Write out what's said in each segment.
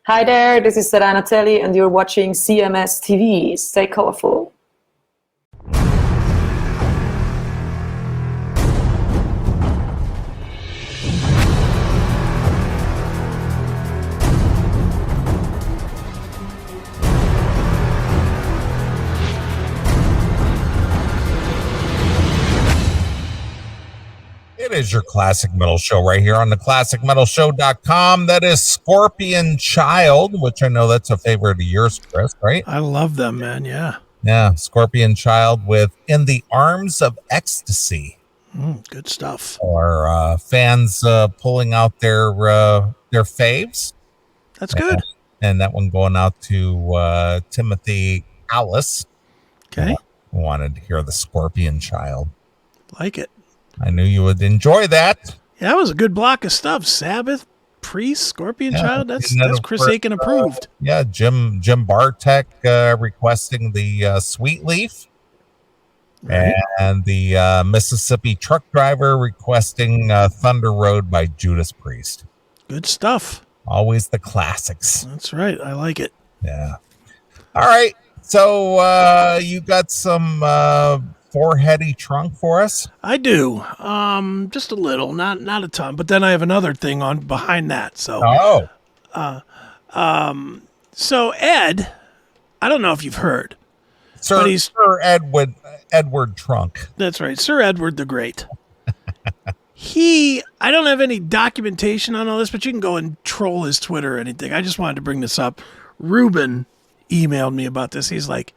Hi there, this is Sarah Natelli and you're watching CMS TV. Stay colorful. It is your classic metal show right here on the classicmetalshow.com. That is Scorpion Child, which I know that's a favorite of yours, Chris, right? I love them, man. Yeah. Yeah. Scorpion Child with In the Arms of Ecstasy. Good stuff. Or fans pulling out their faves. That's good. And that one going out to Timothy Alice. Okay. Wanted to hear the Scorpion Child. Like it. I knew you would enjoy that. Yeah, that was a good block of stuff. Sabbath, Priest, Scorpion Child. That's Chris Akin approved. Jim Bartek requesting the Sweet Leaf. Right. And the Mississippi Truck Driver requesting Thunder Road by Judas Priest. Good stuff. Always the classics. That's right. I like it. Yeah. All right. So you got some foreheady trunk for us? I do. Just a little, not a ton. But then I have another thing on behind that. So. So Ed, I don't know if you've heard. Sir Edward Trunk. That's right. Sir Edward the Great. I don't have any documentation on all this, but you can go and troll his Twitter or anything. I just wanted to bring this up. Ruben emailed me about this. He's like,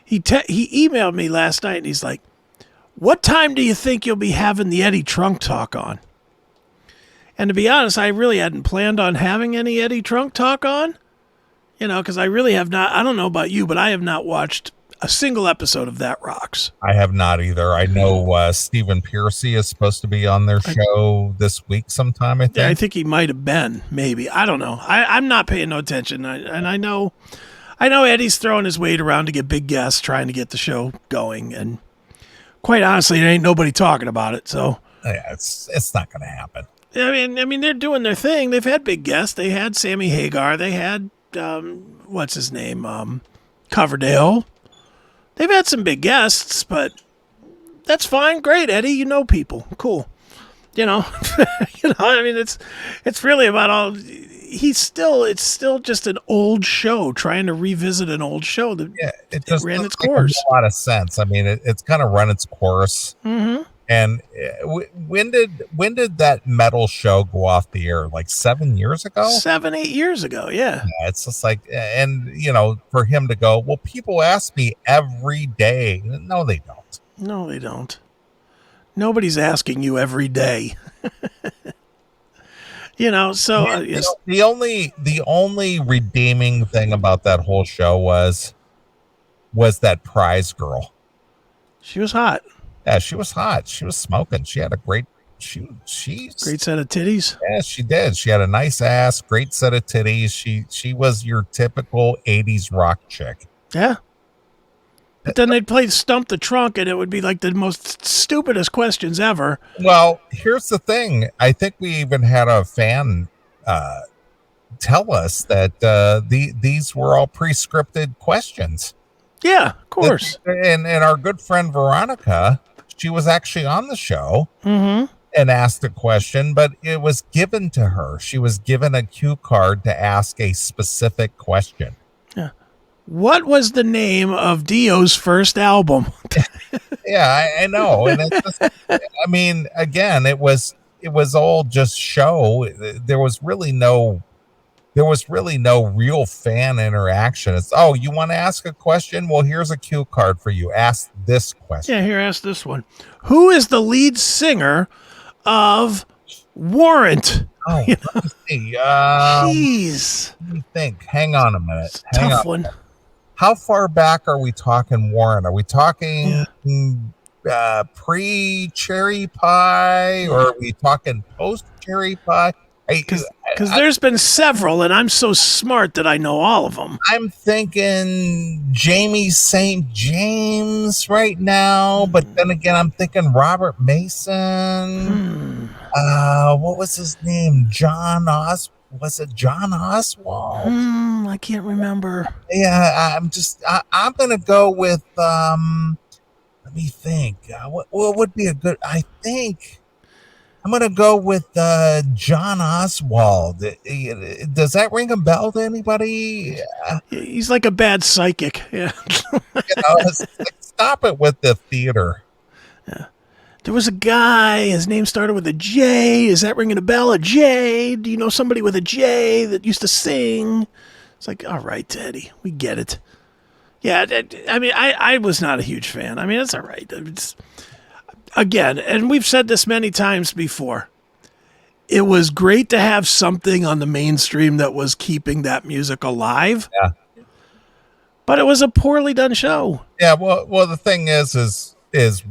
he emailed me last night and he's like, what time do you think you'll be having the Eddie Trunk talk on? And to be honest, I really hadn't planned on having any Eddie Trunk talk on, because I really have not. I don't know about you, but I have not watched a single episode of That Rocks. I have not either. I know Stephen Piercy is supposed to be on their show this week sometime, I think. Yeah, I think he might have been, maybe. I don't know. I'm not paying no attention. And I know Eddie's throwing his weight around to get big guests, trying to get the show going. And quite honestly, there ain't nobody talking about it. So yeah, it's not going to happen. I mean, they're doing their thing. They've had big guests. They had Sammy Hagar. They had, what's his name? Coverdale. They've had some big guests, but that's fine. Great, Eddie. You know people. Cool. I mean, it's really about all. It's still just an old show, trying to revisit an old show that it ran its course. A lot of sense. I mean, it's kind of run its course. Mm-hmm. And when did that metal show go off the air? Like 7 years ago? 7-8 years ago, yeah. It's just like, and for him to go, well, people ask me every day. No, they don't. No, they don't. Nobody's asking you every day. So the only redeeming thing about that whole show was that prize girl. She was hot. Yeah, she was hot. She was smoking. She had a great great set of titties. Yeah, she did. She had a nice ass, great set of titties. She was your typical 80s rock chick. Yeah. But then they'd play Stump the Trunk, and it would be like the most stupidest questions ever. Well, here's the thing. I think we even had a fan tell us that these were all pre-scripted questions. Yeah, of course. And our good friend Veronica, she was actually on the show and asked a question, but it was given to her. She was given a cue card to ask a specific question. Yeah. What was the name of Dio's first album? Yeah, I know. And it's just, I mean, again, it was all just show. There was really no real fan interaction. It's, oh, you want to ask a question? Well, here's a cue card for you. Ask this question. Yeah, here, ask this one. Who is the lead singer of Warrant? Oh, let me see. Jeez. Let me think. Hang on a minute. It's a tough one. How far back are we talking Warrant? Are we talking pre-cherry pie, or are we talking post-cherry pie? Because there's been several, and I'm so smart that I know all of them. I'm thinking Jamie St. James right now, but then again, I'm thinking Robert Mason. What was his name? John was it John Oswald? I can't remember. Yeah, I'm gonna go with let me think. What would be a good? I think I'm gonna go with John Oswald. Does that ring a bell to anybody? He's like a bad psychic. Yeah. It's like, stop it with the theater. There was a guy, his name started with a J. Is that ringing a bell? A J? Do you know somebody with a J that used to sing? It's like, all right, Teddy, we get it. Yeah, I mean, I was not a huge fan. I mean, it's all right. Again, and we've said this many times before, it was great to have something on the mainstream that was keeping that music alive. Yeah. But it was a poorly done show. Yeah, well, the thing is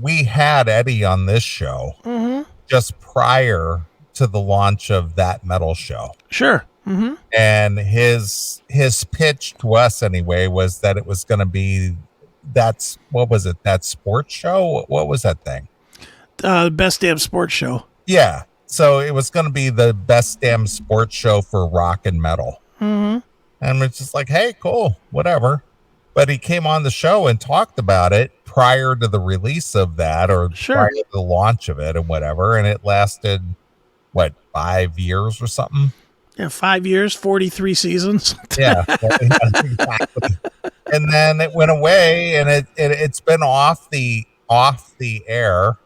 we had Eddie on this show just prior to the launch of That Metal Show. Sure. Mm-hmm. And his pitch to us anyway was that it was going to be that sports show. What was that thing? Best damn sports show. Yeah. So it was going to be the best damn sports show for rock and metal. Mm-hmm. And it's just like, hey, cool, whatever. But he came on the show and talked about it prior to the release of that, or prior to the launch of it and whatever. And it lasted, 5 years or something? Yeah, 5 years, 43 seasons. Yeah, exactly. And then it went away, and it's been off the air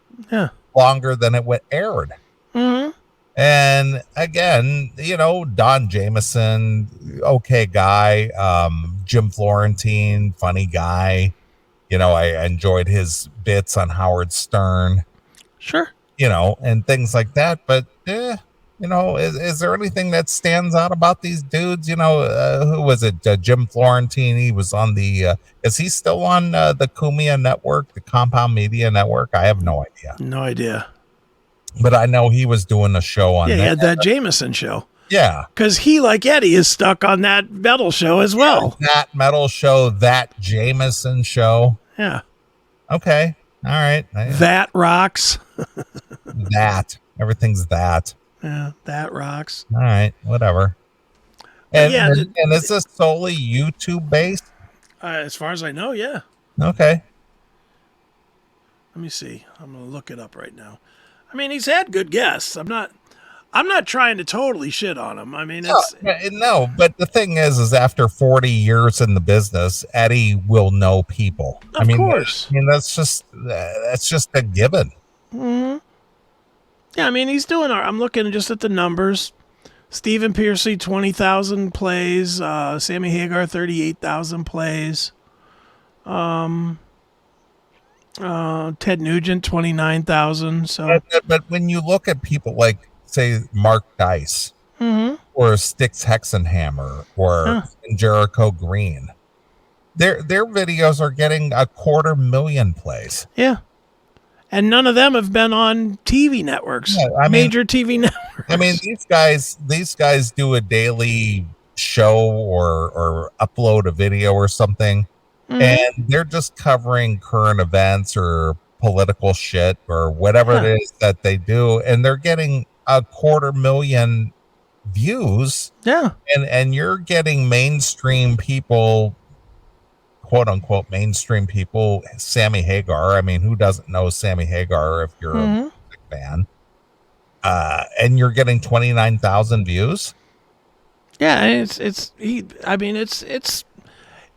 longer than it aired. Mm-hmm. And again, Don Jameson, okay guy, Jim Florentine, funny guy. I enjoyed his bits on Howard Stern. Sure. And things like that. But, is there anything that stands out about these dudes? Who was it? Jim Florentine. He was on is he still on the Kumia network, the Compound Media Network? I have no idea. No idea. But I know he was doing a show on he had that Jameson show. Yeah. Because he, like Eddie, is stuck on that metal show as well. That metal show, that Jameson show. Yeah. Okay. All right. That rocks. That. Everything's that. Yeah, that rocks. All right. Whatever. And, and is this solely YouTube based? As far as I know, yeah. Okay. Let me see. I'm going to look it up right now. I mean, he's had good guests. I'm not trying to totally shit on him. I mean, no, but the thing is after 40 years in the business, Eddie will know people. Of course. That's just a given. Mm-hmm. Yeah, I mean, he's doing. I'm looking just at the numbers. Stephen Piercy, 20,000 plays. Sammy Hagar, 38,000 plays. Ted Nugent, 29,000. So, but when you look at people like, say, Mark Dice, or Styx Hexenhammer, or Jericho Green, their videos are getting 250,000 plays. Yeah, and none of them have been on TV networks, major TV networks. I mean, these guys do a daily show or upload a video or something. And they're just covering current events or political shit or whatever it is that they do. And they're getting 250,000 views. Yeah. And you're getting mainstream people, quote unquote, mainstream people, Sammy Hagar. I mean, who doesn't know Sammy Hagar if you're a music fan? And you're getting 29,000 views. Yeah.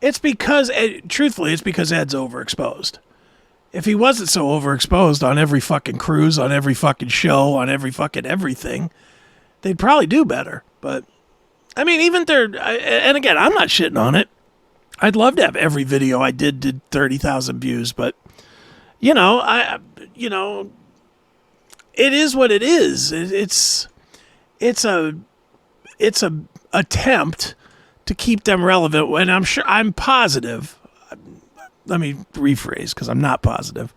It's because, truthfully, it's because Ed's overexposed. If he wasn't so overexposed on every fucking cruise, on every fucking show, on every fucking everything, they'd probably do better. But, I mean, even and again, I'm not shitting on it. I'd love to have every video I did 30,000 views, but, it is what it is. It's a attempt to keep them relevant, and I'm positive. Let me rephrase, because I'm not positive.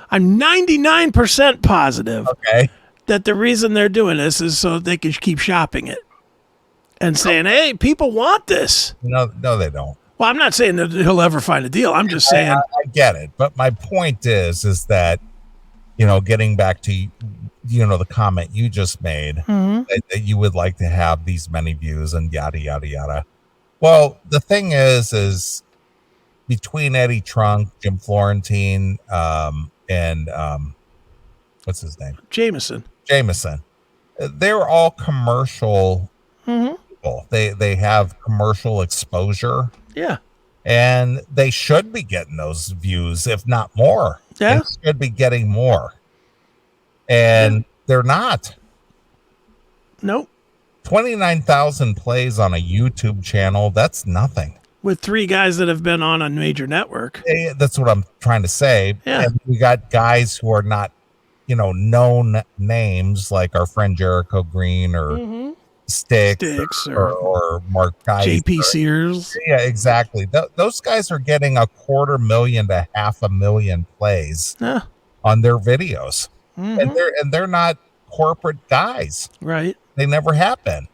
I'm 99% positive that the reason they're doing this is so they can keep shopping it and saying, hey, people want this. No, they don't. Well, I'm not saying that he'll ever find a deal. I'm just saying. I get it. But my point is that, getting back to, the comment you just made, that you would like to have these many views and yada, yada, yada. Well, the thing is between Eddie Trunk, Jim Florentine, and what's his name? Jameson. They're all commercial people. They have commercial exposure. Yeah. And they should be getting those views, if not more. Yeah. They should be getting more. And they're not. Nope. 29,000 plays on a YouTube channel, that's nothing. With 3 guys that have been on a major network. That's what I'm trying to say. Yeah. And we got guys who are not, known names like our friend Jericho Green or Sticks or Mark Geis, JP Sears. Yeah, exactly. Those guys are getting 250,000 to 500,000 plays on their videos, and they're not corporate guys, right? They never have been.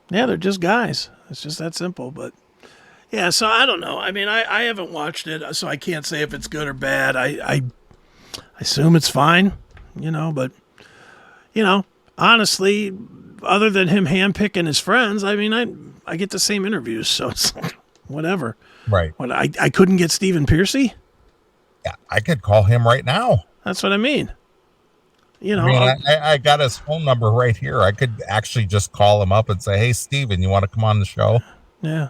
Yeah, they're just guys. It's just that simple. But yeah, so I don't know. I mean, I haven't watched it, so I can't say if it's good or bad. I assume it's fine, but honestly, other than him handpicking his friends, I mean, I get the same interviews, so it's like, whatever. Right. When I couldn't get Stephen Piercy? Yeah, I could call him right now. That's what I mean. I got his phone number right here. I could actually just call him up and say, hey, Steven, you want to come on the show? Yeah.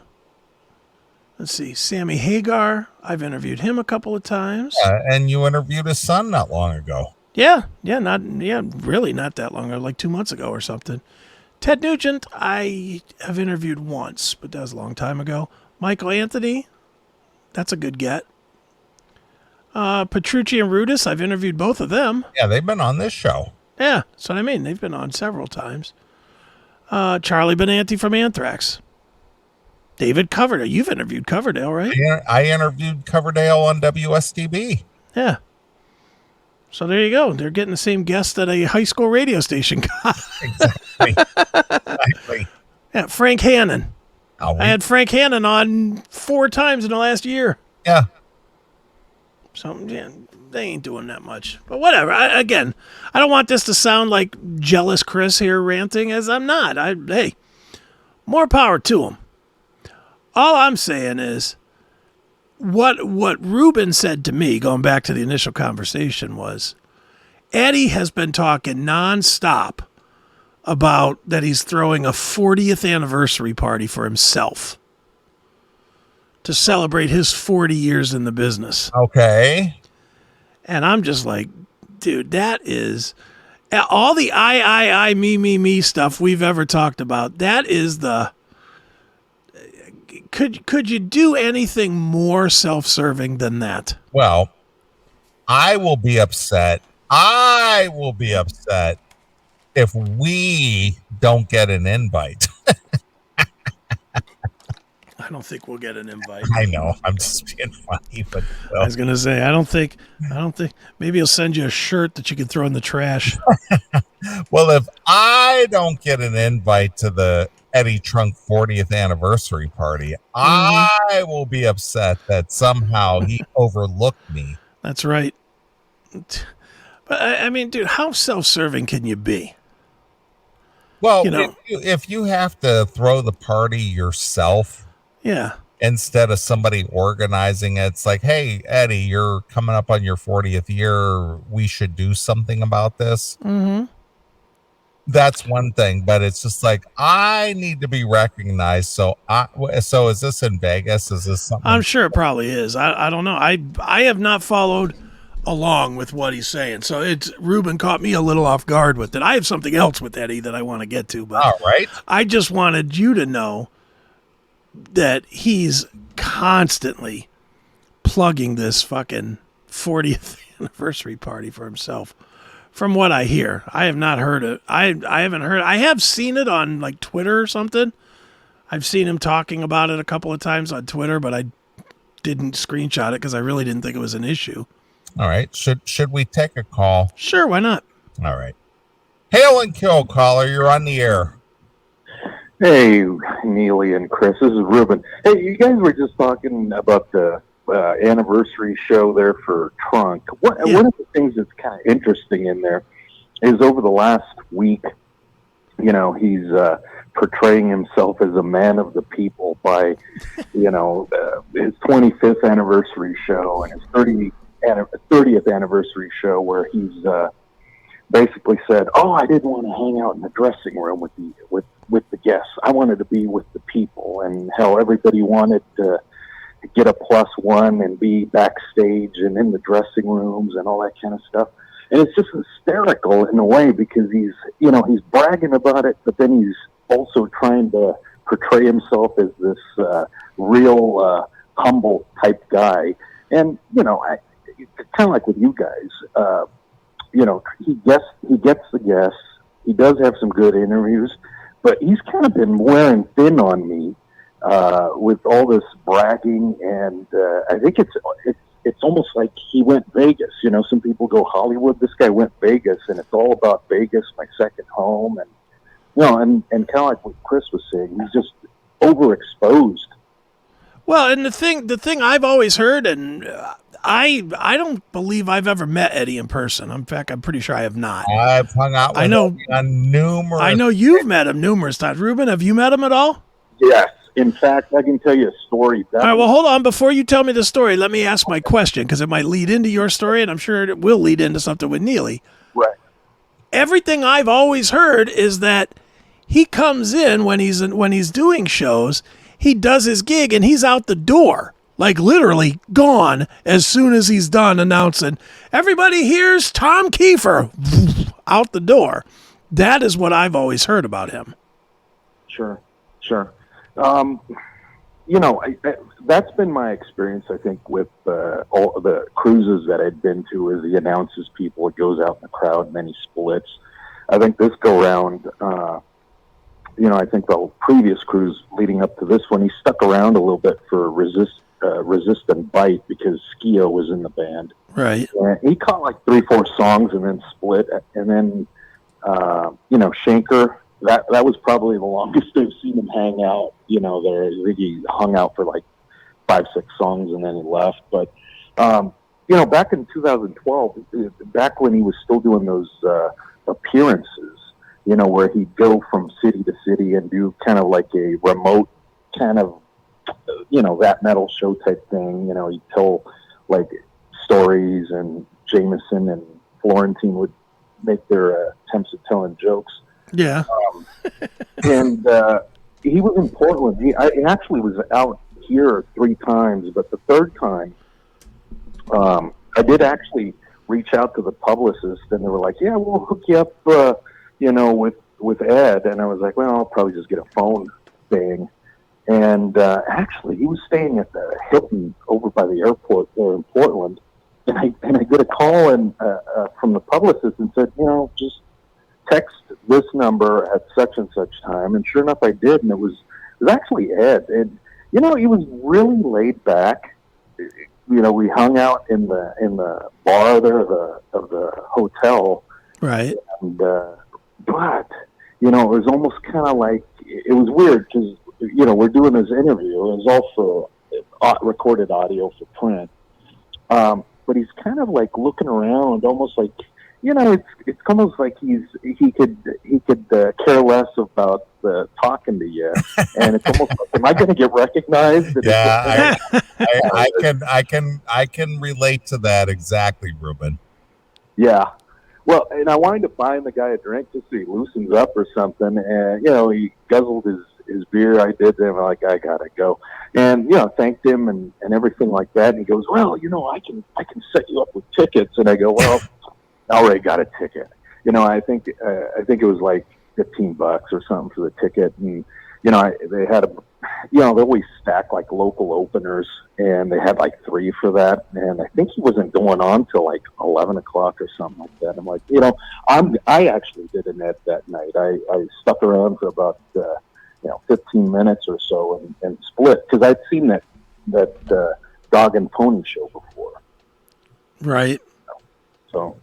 Let's see. Sammy Hagar. I've interviewed him a couple of times. And you interviewed his son not long ago. Yeah. Really not that long ago, like 2 months ago or something. Ted Nugent, I have interviewed once, but that was a long time ago. Michael Anthony, that's a good get. Petrucci and Rudis, I've interviewed both of them. Yeah, they've been on this show. Yeah, that's what I mean. They've been on several times. Charlie Benanti from Anthrax. David Coverdale. You've interviewed Coverdale, right? Yeah, I interviewed Coverdale on WSTB. Yeah. So there you go. They're getting the same guest that a high school radio station got. Exactly. Yeah, Frank Hannon. I had Frank Hannon on 4 times in the last year. Yeah. So, yeah, they ain't doing that much. But whatever. I don't want this to sound like jealous Chris here ranting, as I'm not. Hey, more power to him. All I'm saying is, what Ruben said to me, going back to the initial conversation, was Eddie has been talking nonstop about that he's throwing a 40th anniversary party for himself to celebrate his 40 years in the business. Okay. And I'm just like, dude, that is all the I, me stuff we've ever talked about. That is the... Could you do anything more self-serving than that? Well, I will be upset. If we don't get an invite. I don't think we'll get an invite. I know. I'm just being funny, but I was gonna say I don't think maybe he'll send you a shirt that you can throw in the trash. Well, if I don't get an invite to the Eddie Trunk 40th anniversary party, I will be upset that somehow he overlooked me. That's right. But I mean, dude, how self-serving can you be? Well, if you have to throw the party yourself, yeah, instead of somebody organizing it, it's like, hey, Eddie, you're coming up on your 40th year. We should do something about this. Mm-hmm. That's one thing, but it's just like, I need to be recognized. So is this in Vegas? Is this something? I'm sure it probably is. I don't know. I have not followed along with what he's saying. So Ruben caught me a little off guard with it. I have something else with Eddie that I want to get to, but all right. I just wanted you to know that he's constantly plugging this fucking 40th anniversary party for himself. From what I hear, I have not heard it. I haven't heard. I have seen it on like Twitter or something. I've seen him talking about it a couple of times on Twitter, but I didn't screenshot it because I really didn't think it was an issue. All right. Should we take a call? Sure, why not? All right. Hail and kill, caller. You're on the air. Hey, Neeley and Chris. This is Ruben. Hey, you guys were just talking about the anniversary show there for Trunk. One of the things that's kind of interesting in there is over the last week, you know, he's portraying himself as a man of the people by, you know, his 25th anniversary show and his 30th anniversary show, where he's basically said, "Oh, I didn't want to hang out in the dressing room with the guests. I wanted to be with the people," and how everybody wanted to get a +1 and be backstage and in the dressing rooms and all that kind of stuff. And it's just hysterical in a way, because he's bragging about it, but then he's also trying to portray himself as this real humble type guy. And, you know, it's kind of like with you guys, you know, he gets the guests. He does have some good interviews, but he's kind of been wearing thin on me with all this bragging, and I think it's almost like he went Vegas. You know, some people go Hollywood. This guy went Vegas, and it's all about Vegas, my second home, and you know, and kind of like what Chris was saying, he's just overexposed. Well, and the thing I've always heard, and I don't believe I've ever met Eddie in person. In fact, I'm pretty sure I have not. I've hung out with him on numerous. I know you've met him numerous times. Ruben, have you met him at all? Yes. In fact, I can tell you a story. All right, well, hold on. Before you tell me the story, let me ask my question, because it might lead into your story, and I'm sure it will lead into something with Neeley. Right. Everything I've always heard is that he comes in when he's doing shows, he does his gig, and he's out the door, like literally gone as soon as he's done announcing, "Everybody, here's Tom Kiefer," out the door. That is what I've always heard about him. Sure. You know, that's been my experience, I think, with all of the cruises that I'd been to, is he announces people, it goes out in the crowd, and then he splits. I think this go-round, you know, I think the previous cruise leading up to this one, he stuck around a little bit for Resist and Bite, because Skio was in the band. Right. And he caught like 3-4 songs and then split. And then, you know, Shanker, that was probably the longest I've seen him hang out. You know, there, I think he hung out for like 5-6 songs and then he left. But, you know, back in 2012, back when he was still doing those appearances, you know, where he'd go from city to city and do kind of like a remote kind of, you know, that metal show type thing. You know, he'd tell like stories, and Jameson and Florentine would make their attempts at telling jokes. Yeah. And he was in Portland. He actually was out here 3 times, but the third time, I did actually reach out to the publicist, and they were like, "Yeah, we'll hook you up, you know, with Ed." And I was like, "Well, I'll probably just get a phone thing." And actually, he was staying at the Hilton over by the airport there in Portland. And I get a call from the publicist and said, "You know, just text this number at such and such time." And sure enough, I did, and it was actually Ed. And you know, he was really laid back. You know, we hung out in the bar there of the hotel, right? And but you know, it was almost kind of like, it was weird, because you know, we're doing this interview. It was also recorded audio for print. But he's kind of like looking around, almost like, you know, it's almost like he could care less about talking to you, and it's almost like, am I going to get recognized? Yeah, I can relate to that exactly, Ruben. Yeah. Well, and I wind up buying the guy a drink just so he loosens up or something, and you know, he guzzled his beer. I did, and I'm like, I gotta go, and you know, thanked him and everything like that. And he goes, "Well, you know, I can set you up with tickets." And I go, "Well, I already got a ticket." You know, I think it was like $15 or something for the ticket, and you know, they had you know, they always stack like local openers, and they had like 3 for that, and I think he wasn't going on till like 11 o'clock or something like that. I'm like, you know, I actually did a net that night. I stuck around for about 15 minutes or so and split, because I'd seen that Dog and Pony show before. Right. So,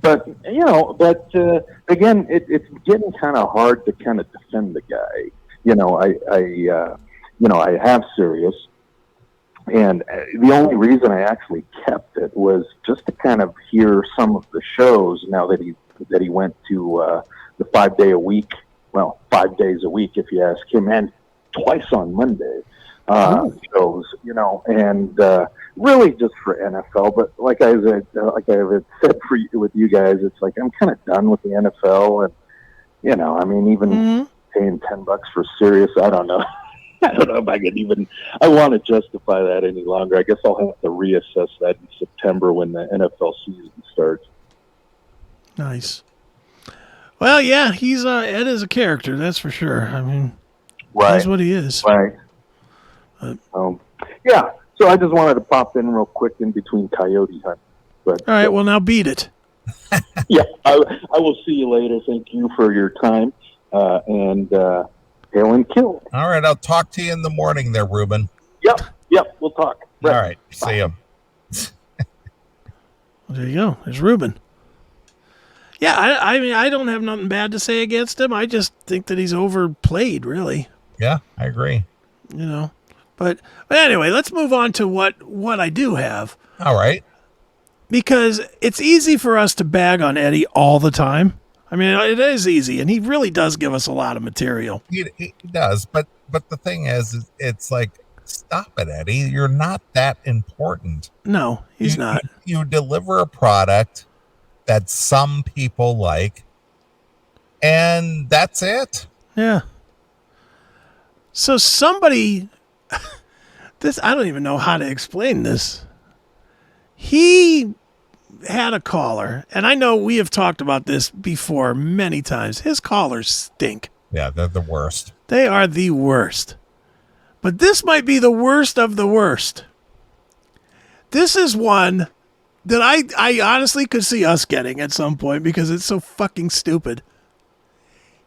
but you know, again, it's getting kind of hard to kind of defend the guy. You know, I have Sirius, And the only reason I actually kept it was just to kind of hear some of the shows now that he went to the 5 day a week, well, 5 days a week if you ask him, and twice on Monday shows, you know, and really just for NFL. But like I had said with you guys, it's like I'm kind of done with the NFL, and you know, I mean, even paying $10 for Sirius, I don't know. I don't know if I want to justify that any longer. I guess I'll have to reassess that in September when the NFL season starts. Nice. Well, yeah, he's Ed is a character, that's for sure. I mean, that's what he is. Right. Yeah. So I just wanted to pop in real quick in between coyote hunting. But all right, well, now beat it. Yeah, I will see you later. Thank you for your time. And hail and kill. All right, I'll talk to you in the morning there, Ruben. Yep, we'll talk. Right. All right, see you. Well, there you go. There's Ruben. Yeah, I mean, I don't have nothing bad to say against him. I just think that he's overplayed, really. Yeah, I agree. You know, but anyway, let's move on to what I do have. All right. Because it's easy for us to bag on Eddie all the time. I mean, it is easy, and he really does give us a lot of material. He does, but the thing is, it's like, stop it, Eddie. You're not that important. No, he's not. You deliver a product that some people like, and that's it. Yeah. So somebody, I don't even know how to explain this. He had a caller, and I know we have talked about this before many times. His callers stink. Yeah, they're the worst. They are the worst. But this might be the worst of the worst. This is one that I honestly could see us getting at some point because it's so fucking stupid.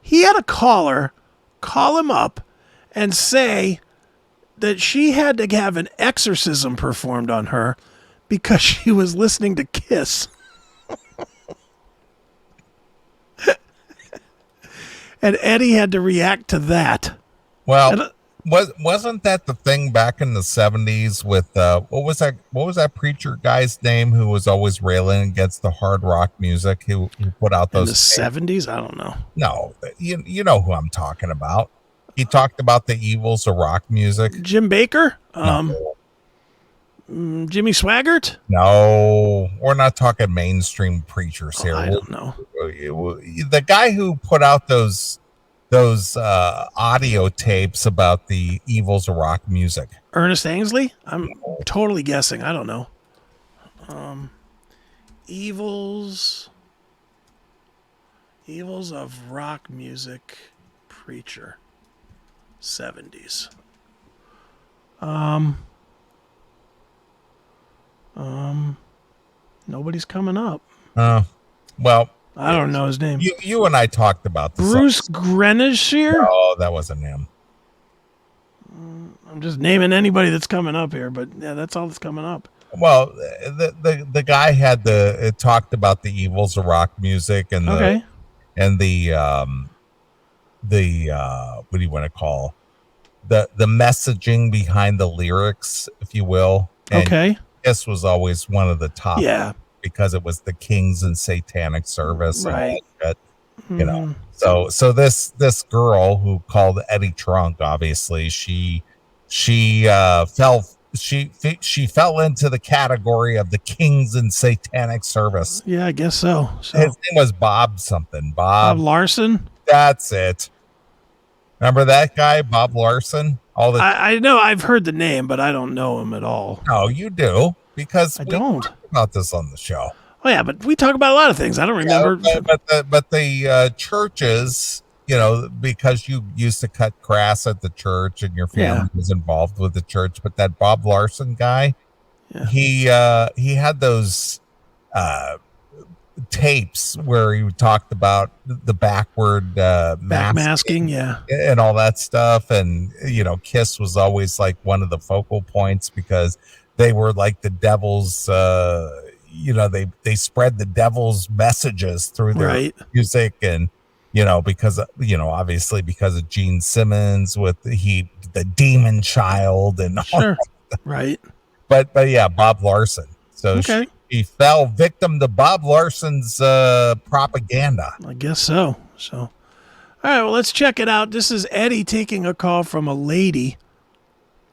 He had a caller call him up and say that she had to have an exorcism performed on her because she was listening to Kiss. And Eddie had to react to that. Well, wasn't that the thing back in the 70s with what was that preacher guy's name who was always railing against the hard rock music who put out those in the 70s? I don't know. No, you know who I'm talking about. He talked about the evils of rock music. Jim Baker? No. Jimmy Swaggart? No, we're not talking mainstream preachers here. I don't know. The guy who put out those audio tapes about the evils of rock music. Ernest Angley? I'm totally guessing. I don't know. Evils of rock music preacher. 70s. Nobody's coming up. Well, I don't know his name. You and I talked about this. Bruce Grenadier? No, that wasn't him. I'm just naming anybody that's coming up here, but yeah, that's all that's coming up. Well, the guy had it talked about the evils of rock music and the what do you want to call the messaging behind the lyrics, if you will. And this was always one of the top. Yeah. Because it was the Kings and Satanic Service, right? You know, so this girl who called Eddie Trunk, obviously, she fell into the category of the Kings and Satanic Service. Yeah, I guess so. His name was Bob something. Bob Larson. That's it. Remember that guy, Bob Larson? I know I've heard the name, but I don't know him at all. No, you do, because I don't talked about this on the show. Oh yeah, but we talk about a lot of things. I don't remember. But the churches, you know, because you used to cut grass at the church and your family was involved with the church. But that Bob Larson guy, he had those tapes where he talked about the backward masking, and all that stuff. And you know, Kiss was always like one of the focal points because they were like the devil's. You know, they spread the devil's messages through their music, and you know, because obviously because of Gene Simmons with the demon child and all Right. But yeah, Bob Larson. So Okay. she fell victim to Bob Larson's propaganda. I guess so. So, all right. Well, let's check it out. This is Eddie taking a call from a lady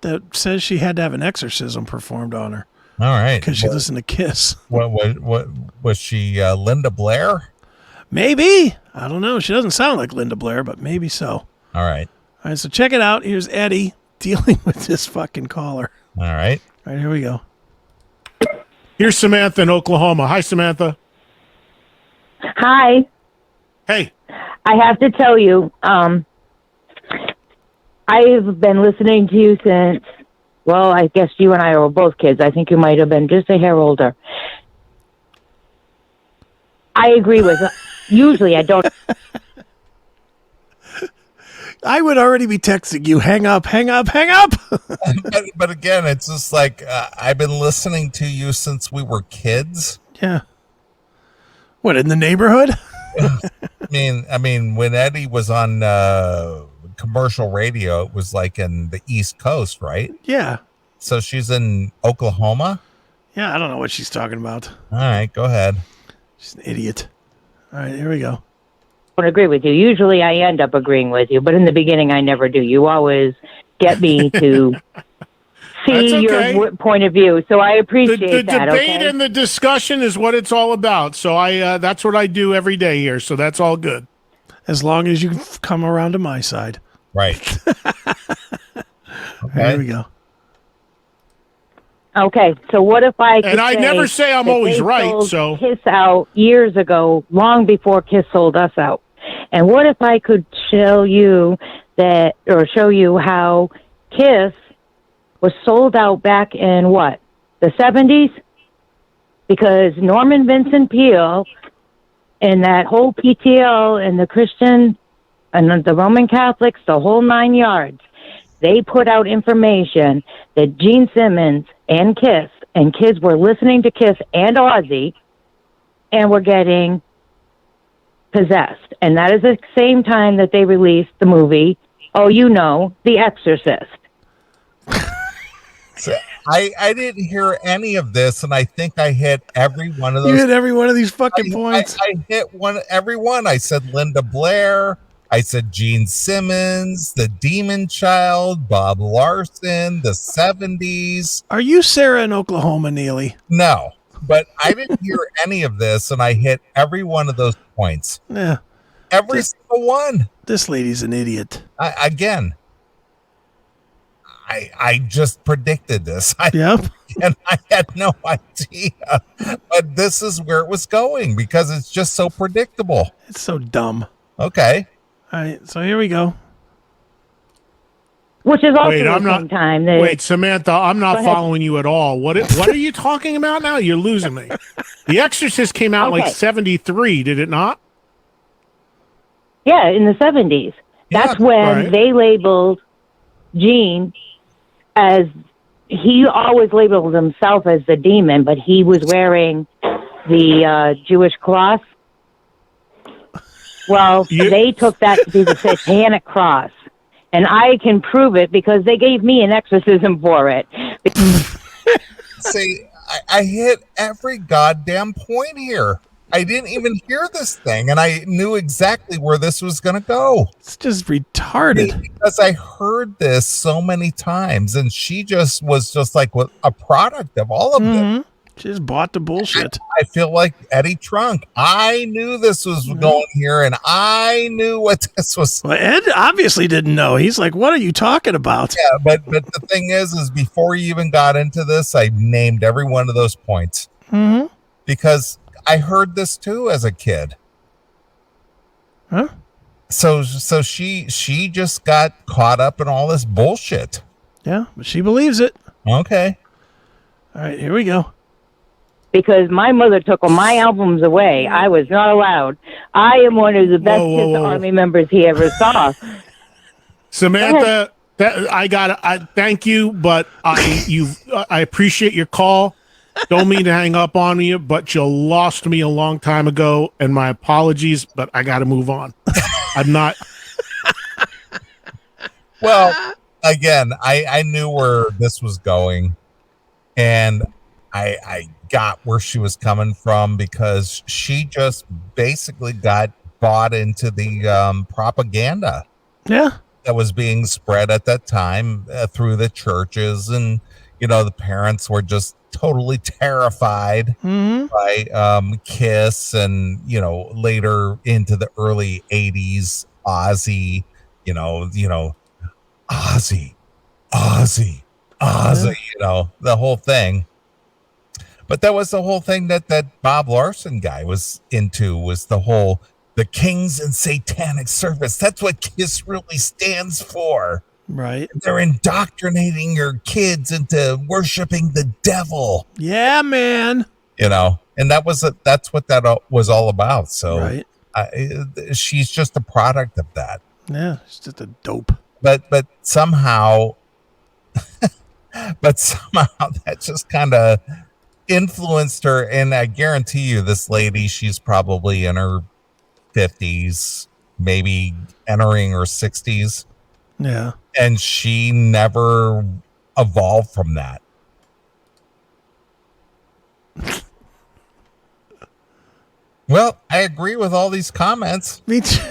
that says she had to have an exorcism performed on her All right. because she listened to Kiss. What was she? Linda Blair? Maybe. I don't know. She doesn't sound like Linda Blair, but maybe so. All right. All right. So check it out. Here's Eddie dealing with this fucking caller. All right. All right. Here we go. Here's Samantha in Oklahoma. Hi, Samantha. Hi. Hey. I have to tell you, I've been listening to you since, well, I guess you and I were both kids. I think you might have been just a hair older. I agree with, usually I don't. I would already be texting you, hang up, hang up, hang up. but again, it's just like I've been listening to you since we were kids. Yeah. What, in the neighborhood? I mean, when Eddie was on commercial radio, it was like in the East Coast, right? Yeah. So she's in Oklahoma? Yeah, I don't know what she's talking about. All right, go ahead. She's an idiot. All right, here we go. don't agree with you. Usually I end up agreeing with you, but in the beginning I never do. You always get me to see your point of view. So I appreciate that. The debate okay? and the discussion is what it's all about. So that's what I do every day here. So that's all good. As long as you come around to my side. Right. Okay. Here we go. Okay, so what if I could And I never say I'm always right, so Kiss out years ago, long before Kiss sold us out. And what if I could show you that, or show you how Kiss was sold out back in what, the 70s? Because Norman Vincent Peale and that whole PTL and the Christian and the Roman Catholics, the whole 9 yards, they put out information that Gene Simmons and kids were listening to Kiss and Ozzy and were getting possessed. And that is the same time that they released the movie, The Exorcist. So I didn't hear any of this, and I think I hit every one of those. You hit every one of these fucking points. I hit every one. I said Linda Blair. I said Gene Simmons, the Demon Child, Bob Larson, the 70s. Are you Sarah in Oklahoma, Neeley? No, but I didn't hear any of this, and I hit every one of those points. Yeah. Every single one. This lady's an idiot. I just predicted this. Yep. And I had no idea. But this is where it was going because it's just so predictable. It's so dumb. Okay. All right, so here we go. Which is also the same time. Wait, Samantha, I'm not following you at all. What are you talking about now? You're losing me. The Exorcist came out like 73, did it not? Yeah, in the 70s. That's when they labeled Gene as, he always labeled himself as the demon, but he was wearing the Jewish cross. Well, they took that to be the satanic cross. And I can prove it because they gave me an exorcism for it. See, I hit every goddamn point here. I didn't even hear this thing, and I knew exactly where this was going to go. It's just retarded. Because I heard this so many times, and she just was just like a product of all of them. She just bought the bullshit. I feel like Eddie Trunk. I knew this was going here, and I knew what this was. Well, Ed obviously didn't know. He's like, what are you talking about? Yeah, but the thing is before you even got into this, I named every one of those points. Mm-hmm. Because I heard this too as a kid. Huh? So she just got caught up in all this bullshit. Yeah, but she believes it. Okay. All right, here we go. Because my mother took my albums away. I was not allowed. I am one of the best Kiss Army members he ever saw. Samantha, I thank you, but I appreciate your call. Don't mean to hang up on you, but you lost me a long time ago, and my apologies, but I got to move on. I'm not. Well, again, I knew where this was going, and I got where she was coming from because she just basically got bought into the propaganda Yeah. that was being spread at that time through the churches, and the parents were just totally terrified by Kiss, and later into the early 80s Ozzy, Ozzy, Ozzy, Ozzy, the whole thing. But that was the whole thing that Bob Larson guy was into, was the Kings and Satanic Service. That's what KISS really stands for. Right. They're indoctrinating your kids into worshiping the devil. Yeah, man. And that's what that was all about. So Right. she's just a product of that. Yeah, it's just a dope. But somehow that just kind of influenced her. And I guarantee you, this lady, she's probably in her 50s, maybe entering her 60s. Yeah. And she never evolved from that. Well, I agree with all these comments. Me too.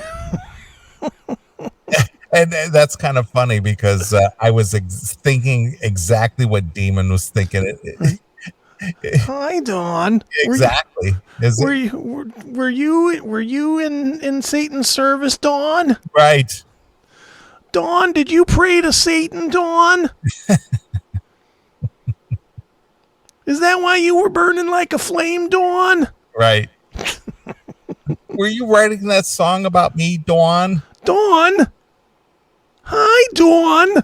And that's kind of funny because I was thinking exactly what Demon was thinking. Hi, Dawn. Exactly. Were you in Satan's service, Dawn? Right. Dawn, did you pray to Satan, Dawn? Is that why you were burning like a flame, Dawn? Right. Were you writing that song about me, Dawn? Dawn? Hi, Dawn.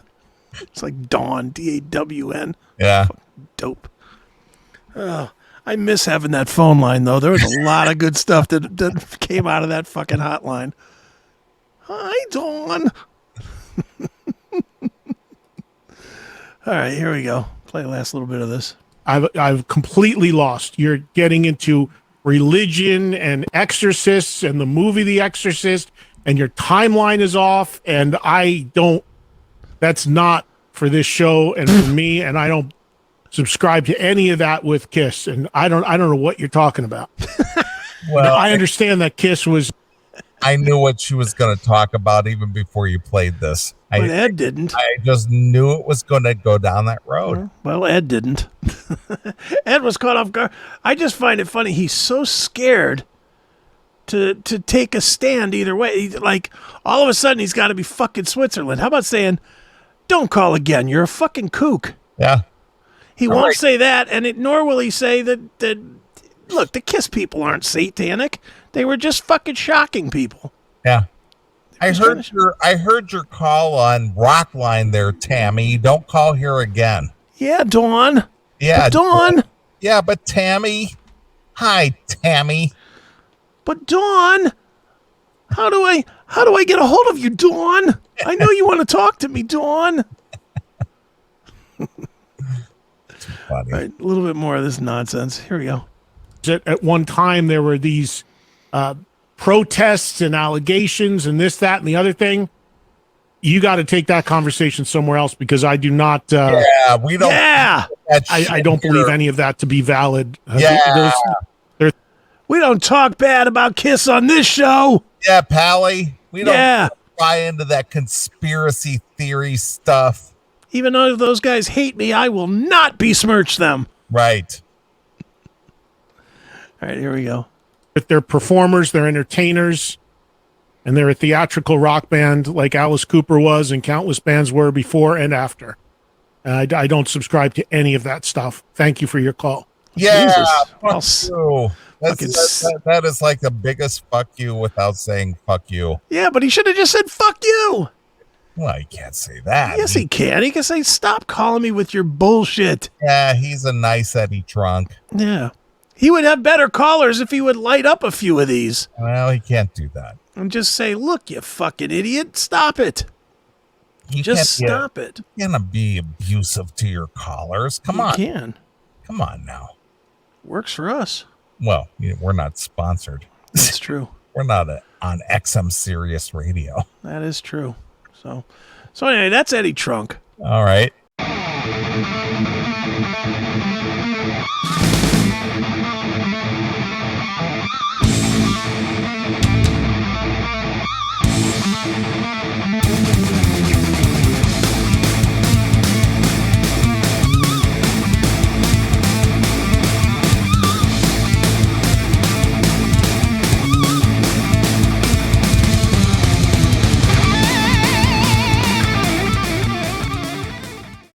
It's like Dawn, D-A-W-N. Yeah. Dope. Oh, I miss having that phone line, though. There was a lot of good stuff that came out of that fucking hotline. Hi, Dawn. All right, here we go. Play the last little bit of this. I've completely lost. You're getting into religion and exorcists and the movie The Exorcist, and your timeline is off, and that's not for this show and for me, and I don't subscribe to any of that with Kiss, and I don't know what you're talking about. Well, I understand that Kiss was. I knew what she was going to talk about even before you played this. But Ed didn't. I just knew it was going to go down that road. Well, Ed didn't. Ed was caught off guard. I just find it funny. He's so scared to take a stand either way. Like, all of a sudden, he's got to be fucking Switzerland. How about saying, don't call again. You're a fucking kook. Yeah. He won't say that, and nor will he say that, look, the Kiss people aren't satanic. They were just fucking shocking people. Yeah. I heard your call on Rockline there, Tammy. Don't call here again. Yeah, Dawn. Yeah, but Dawn. Yeah, but Tammy. Hi, Tammy. But Dawn, how do I get a hold of you, Dawn? I know you want to talk to me, Dawn. All right, a little bit more of this nonsense. Here we go. At one time, there were these protests and allegations and this, that, and the other thing. You got to take that conversation somewhere else, because I do not. We don't. Yeah, I don't believe any of that to be valid. We don't talk bad about Kiss on this show. Yeah, Pally. We don't buy into that conspiracy theory stuff. Even though those guys hate me, I will not besmirch them. Right. All right, here we go. They're performers, they're entertainers, and they're a theatrical rock band like Alice Cooper was and countless bands were before and after. And I don't subscribe to any of that stuff. Thank you for your call. Yeah, Jesus. fuck you. That is like the biggest fuck you without saying fuck you. Yeah, but he should have just said fuck you. Well, he can't say that. Yes, he can. He can say, stop calling me with your bullshit. Yeah, he's a nice Eddie Trunk. Yeah. He would have better callers if he would light up a few of these. Well, he can't do that. And just say, look, you fucking idiot, stop it. Just stop it. You're going to be abusive to your callers. Come on. You can. Come on now. Works for us. Well, we're not sponsored. That's true. We're not on XM Sirius Radio. That is true. So anyway, that's Eddie Trunk. All right.